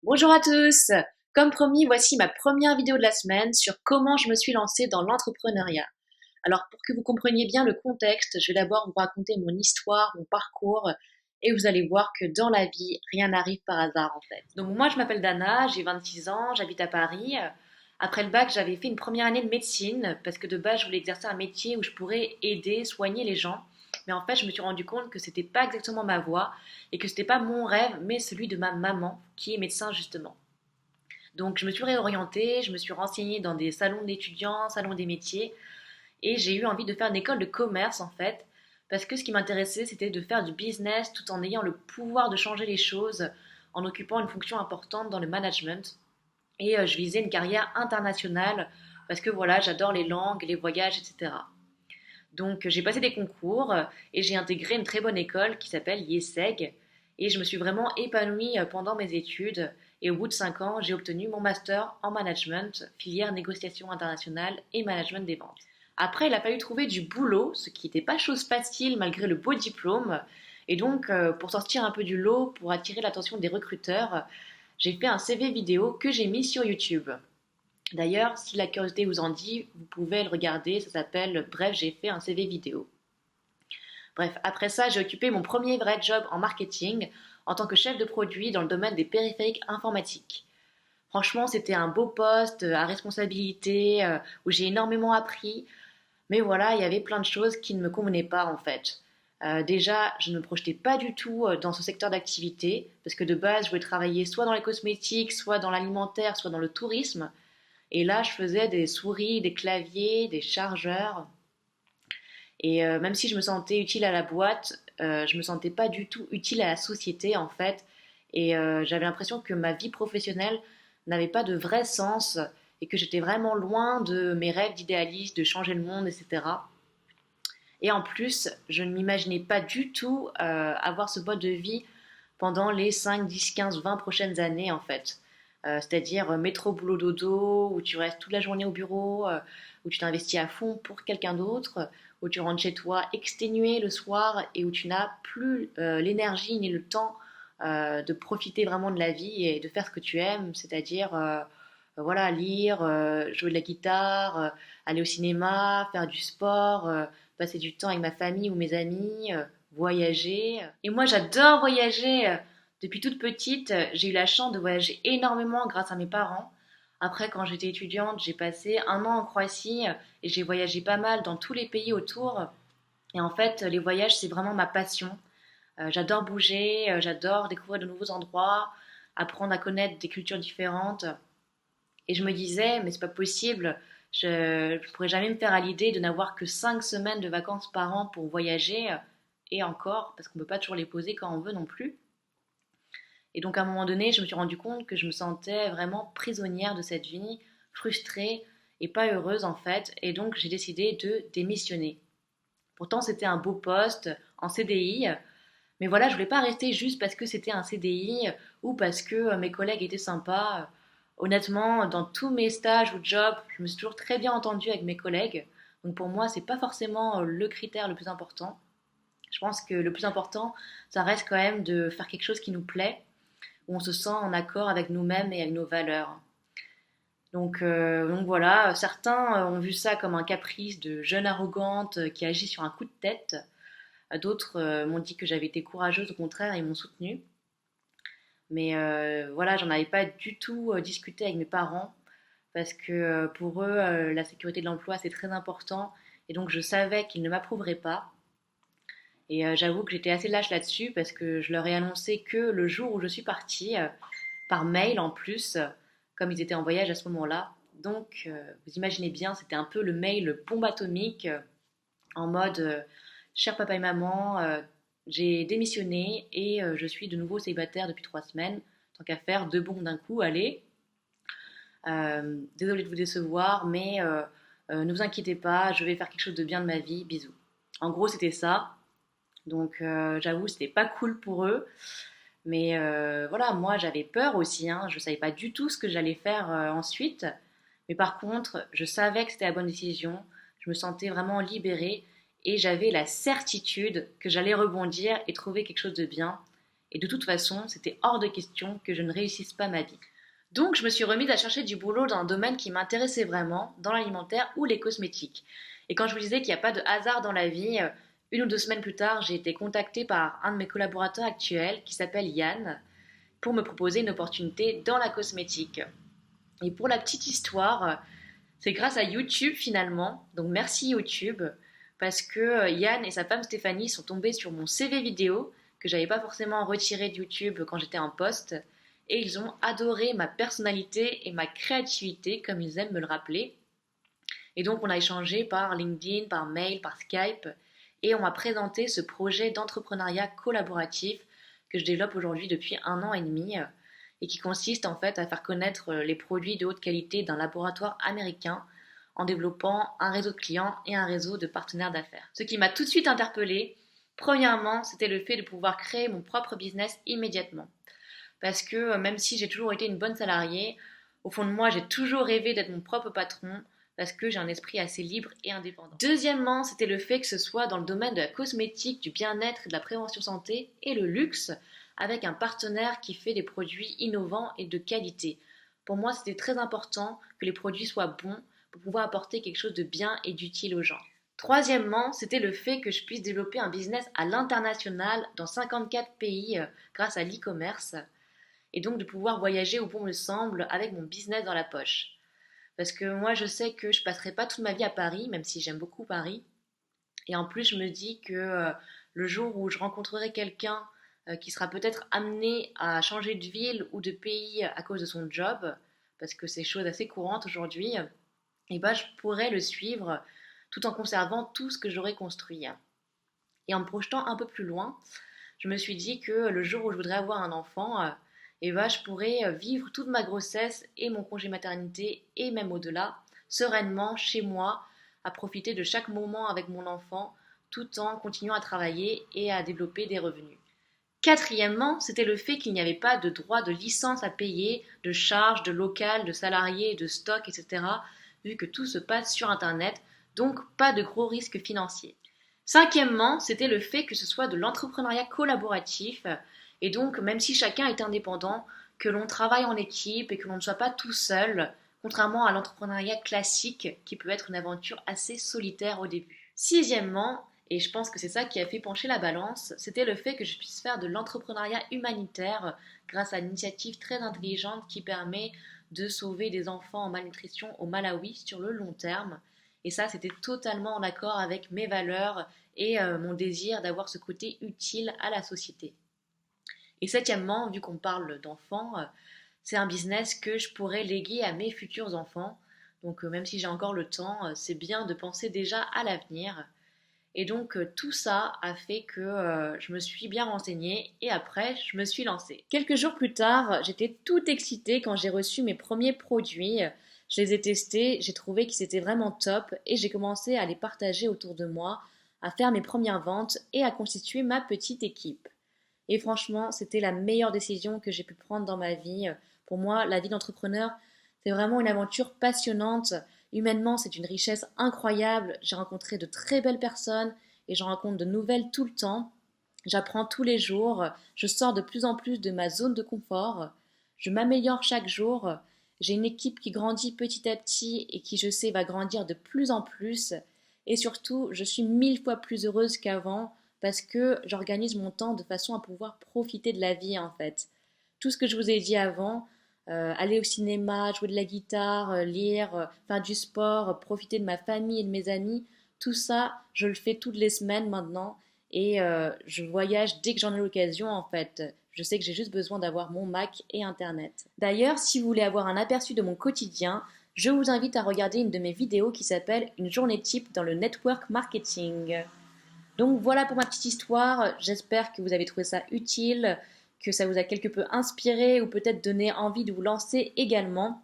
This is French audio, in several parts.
Bonjour à tous! Comme promis, voici ma première vidéo de la semaine sur comment je me suis lancée dans l'entrepreneuriat. Alors pour que vous compreniez bien le contexte, je vais d'abord vous raconter mon histoire, mon parcours, et vous allez voir que dans la vie, rien n'arrive par hasard en fait. Donc moi je m'appelle Dana, j'ai 26 ans, j'habite à Paris. Après le bac, j'avais fait une première année de médecine parce que de base je voulais exercer un métier où je pourrais aider, soigner les gens. Mais en fait, je me suis rendu compte que c'était pas exactement ma voie et que c'était pas mon rêve, mais celui de ma maman qui est médecin justement. Donc je me suis réorientée, je me suis renseignée dans des salons d'étudiants, salons des métiers, et j'ai eu envie de faire une école de commerce en fait, parce que ce qui m'intéressait c'était de faire du business tout en ayant le pouvoir de changer les choses, en occupant une fonction importante dans le management. Et je visais une carrière internationale, parce que voilà, j'adore les langues, les voyages, etc. Donc j'ai passé des concours et j'ai intégré une très bonne école qui s'appelle IESEG et je me suis vraiment épanouie pendant mes études et au bout de 5 ans, j'ai obtenu mon master en management, filière négociation internationale et management des ventes. Après, il a fallu trouver du boulot, ce qui n'était pas chose facile malgré le beau diplôme. Et donc, pour sortir un peu du lot, pour attirer l'attention des recruteurs, j'ai fait un CV vidéo que j'ai mis sur YouTube. D'ailleurs, si la curiosité vous en dit, vous pouvez le regarder, ça s'appelle Bref, j'ai fait un CV vidéo. Bref, après ça, j'ai occupé mon premier vrai job en marketing en tant que chef de produit dans le domaine des périphériques informatiques. Franchement, c'était un beau poste à responsabilité où j'ai énormément appris, mais voilà, il y avait plein de choses qui ne me convenaient pas en fait. Déjà, je ne me projetais pas du tout dans ce secteur d'activité parce que de base, je voulais travailler soit dans les cosmétiques, soit dans l'alimentaire, soit dans le tourisme. Et là, je faisais des souris, des claviers, des chargeurs. Et même si je me sentais utile à la boîte, je me sentais pas du tout utile à la société en fait. Et j'avais l'impression que ma vie professionnelle n'avait pas de vrai sens et que j'étais vraiment loin de mes rêves d'idéaliste, de changer le monde, etc. Et en plus, je ne m'imaginais pas du tout avoir ce mode de vie pendant les 5, 10, 15, 20 prochaines années en fait. C'est-à-dire métro, boulot, dodo, où tu restes toute la journée au bureau, où tu t'investis à fond pour quelqu'un d'autre, où tu rentres chez toi exténué le soir et où tu n'as plus l'énergie ni le temps de profiter vraiment de la vie et de faire ce que tu aimes, c'est-à-dire voilà, lire, jouer de la guitare, aller au cinéma, faire du sport, passer du temps avec ma famille ou mes amis, voyager. Et moi, j'adore voyager. Depuis toute petite, j'ai eu la chance de voyager énormément grâce à mes parents. Après, quand j'étais étudiante, j'ai passé un an en Croatie et j'ai voyagé pas mal dans tous les pays autour. Et en fait, les voyages, c'est vraiment ma passion. J'adore bouger, j'adore découvrir de nouveaux endroits, apprendre à connaître des cultures différentes. Et je me disais, mais c'est pas possible, je ne pourrais jamais me faire à l'idée de n'avoir que 5 semaines de vacances par an pour voyager, et encore, parce qu'on ne peut pas toujours les poser quand on veut non plus. Et donc à un moment donné, je me suis rendu compte que je me sentais vraiment prisonnière de cette vie, frustrée et pas heureuse en fait, et donc j'ai décidé de démissionner. Pourtant, c'était un beau poste en CDI, mais voilà, je voulais pas rester juste parce que c'était un CDI ou parce que mes collègues étaient sympas. Honnêtement, dans tous mes stages ou jobs, je me suis toujours très bien entendue avec mes collègues. Donc pour moi, c'est pas forcément le critère le plus important. Je pense que le plus important, ça reste quand même de faire quelque chose qui nous plaît, où on se sent en accord avec nous-mêmes et avec nos valeurs. Donc voilà, certains ont vu ça comme un caprice de jeune arrogante qui agit sur un coup de tête. D'autres m'ont dit que j'avais été courageuse, au contraire, ils m'ont soutenue. Mais voilà, j'en avais pas du tout discuté avec mes parents parce que pour eux, la sécurité de l'emploi, c'est très important. Et donc, je savais qu'ils ne m'approuveraient pas. Et j'avoue que j'étais assez lâche là-dessus parce que je leur ai annoncé que le jour où je suis partie, par mail en plus, comme ils étaient en voyage à ce moment-là. Donc, vous imaginez bien, c'était un peu le mail bombe atomique en mode cher papa et maman, j'ai démissionné et je suis de nouveau célibataire depuis 3 semaines. Tant qu'à faire, deux bons d'un coup, allez. Désolée de vous décevoir, mais ne vous inquiétez pas, je vais faire quelque chose de bien de ma vie. Bisous. En gros, c'était ça. Donc, j'avoue, c'était pas cool pour eux. Mais voilà, moi, j'avais peur aussi. Hein. Je savais pas du tout ce que j'allais faire ensuite. Mais par contre, je savais que c'était la bonne décision. Je me sentais vraiment libérée et j'avais la certitude que j'allais rebondir et trouver quelque chose de bien. Et de toute façon, c'était hors de question que je ne réussisse pas ma vie. Donc je me suis remise à chercher du boulot dans un domaine qui m'intéressait vraiment, dans l'alimentaire ou les cosmétiques. Et quand je vous disais qu'il n'y a pas de hasard dans la vie, 1 ou 2 semaines plus tard, j'ai été contactée par un de mes collaborateurs actuels qui s'appelle Yann pour me proposer une opportunité dans la cosmétique. Et pour la petite histoire, c'est grâce à YouTube finalement, donc merci YouTube, parce que Yann et sa femme Stéphanie sont tombés sur mon CV vidéo que j'avais pas forcément retiré de YouTube quand j'étais en poste, et ils ont adoré ma personnalité et ma créativité, comme ils aiment me le rappeler. Et donc on a échangé par LinkedIn, par mail, par Skype, et on m'a présenté ce projet d'entrepreneuriat collaboratif que je développe aujourd'hui depuis 1 an et demi, et qui consiste en fait à faire connaître les produits de haute qualité d'un laboratoire américain en développant un réseau de clients et un réseau de partenaires d'affaires. Ce qui m'a tout de suite interpellée, premièrement, c'était le fait de pouvoir créer mon propre business immédiatement. Parce que même si j'ai toujours été une bonne salariée, au fond de moi, j'ai toujours rêvé d'être mon propre patron parce que j'ai un esprit assez libre et indépendant. Deuxièmement, c'était le fait que ce soit dans le domaine de la cosmétique, du bien-être et de la prévention santé et le luxe, avec un partenaire qui fait des produits innovants et de qualité. Pour moi, c'était très important que les produits soient bons pour pouvoir apporter quelque chose de bien et d'utile aux gens. Troisièmement, c'était le fait que je puisse développer un business à l'international dans 54 pays grâce à l'e-commerce et donc de pouvoir voyager où bon me semble avec mon business dans la poche. Parce que moi, je sais que je passerai pas toute ma vie à Paris, même si j'aime beaucoup Paris. Et en plus, je me dis que le jour où je rencontrerai quelqu'un qui sera peut-être amené à changer de ville ou de pays à cause de son job, parce que c'est chose assez courante aujourd'hui, et ben, je pourrais le suivre tout en conservant tout ce que j'aurais construit. Et en me projetant un peu plus loin, je me suis dit que le jour où je voudrais avoir un enfant, et ben, je pourrais vivre toute ma grossesse et mon congé maternité et même au-delà, sereinement chez moi, à profiter de chaque moment avec mon enfant, tout en continuant à travailler et à développer des revenus. Quatrièmement, c'était le fait qu'il n'y avait pas de droit de licence à payer, de charges, de local, de salariés, de stock, etc., vu que tout se passe sur Internet, donc pas de gros risques financiers. Cinquièmement, c'était le fait que ce soit de l'entrepreneuriat collaboratif, et donc même si chacun est indépendant, que l'on travaille en équipe et que l'on ne soit pas tout seul, contrairement à l'entrepreneuriat classique qui peut être une aventure assez solitaire au début. Sixièmement, et je pense que c'est ça qui a fait pencher la balance, c'était le fait que je puisse faire de l'entrepreneuriat humanitaire grâce à une initiative très intelligente qui permet de sauver des enfants en malnutrition au Malawi sur le long terme. Et ça, c'était totalement en accord avec mes valeurs et mon désir d'avoir ce côté utile à la société. Et septièmement, vu qu'on parle d'enfants, c'est un business que je pourrais léguer à mes futurs enfants. Donc même si j'ai encore le temps, c'est bien de penser déjà à l'avenir. Et donc tout ça a fait que je me suis bien renseignée et après je me suis lancée. Quelques jours plus tard, j'étais toute excitée quand j'ai reçu mes premiers produits. Je les ai testés, j'ai trouvé qu'ils étaient vraiment top et j'ai commencé à les partager autour de moi, à faire mes premières ventes et à constituer ma petite équipe. Et franchement, c'était la meilleure décision que j'ai pu prendre dans ma vie. Pour moi, la vie d'entrepreneur, c'est vraiment une aventure passionnante. Humainement, c'est une richesse incroyable. J'ai rencontré de très belles personnes et j'en rencontre de nouvelles tout le temps. J'apprends tous les jours. Je sors de plus en plus de ma zone de confort. Je m'améliore chaque jour. J'ai une équipe qui grandit petit à petit et qui, je sais, va grandir de plus en plus. Et surtout, je suis 1000 fois plus heureuse qu'avant parce que j'organise mon temps de façon à pouvoir profiter de la vie en fait. Tout ce que je vous ai dit avant, aller au cinéma, jouer de la guitare, lire, faire du sport, profiter de ma famille et de mes amis, tout ça, je le fais toutes les semaines maintenant et je voyage dès que j'en ai l'occasion en fait. Je sais que j'ai juste besoin d'avoir mon Mac et Internet. D'ailleurs, si vous voulez avoir un aperçu de mon quotidien, je vous invite à regarder une de mes vidéos qui s'appelle Une journée type dans le network marketing. Donc voilà pour ma petite histoire, j'espère que vous avez trouvé ça utile, que ça vous a quelque peu inspiré ou peut-être donné envie de vous lancer également.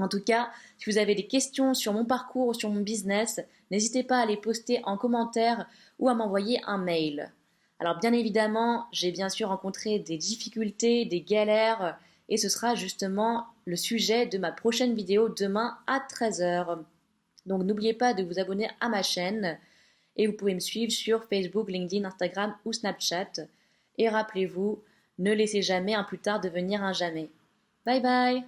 En tout cas, si vous avez des questions sur mon parcours ou sur mon business, n'hésitez pas à les poster en commentaire ou à m'envoyer un mail. Alors bien évidemment, j'ai bien sûr rencontré des difficultés, des galères et ce sera justement le sujet de ma prochaine vidéo demain à 13h. Donc n'oubliez pas de vous abonner à ma chaîne. Et vous pouvez me suivre sur Facebook, LinkedIn, Instagram ou Snapchat. Et rappelez-vous, Ne laissez jamais un plus tard devenir un jamais. Bye bye!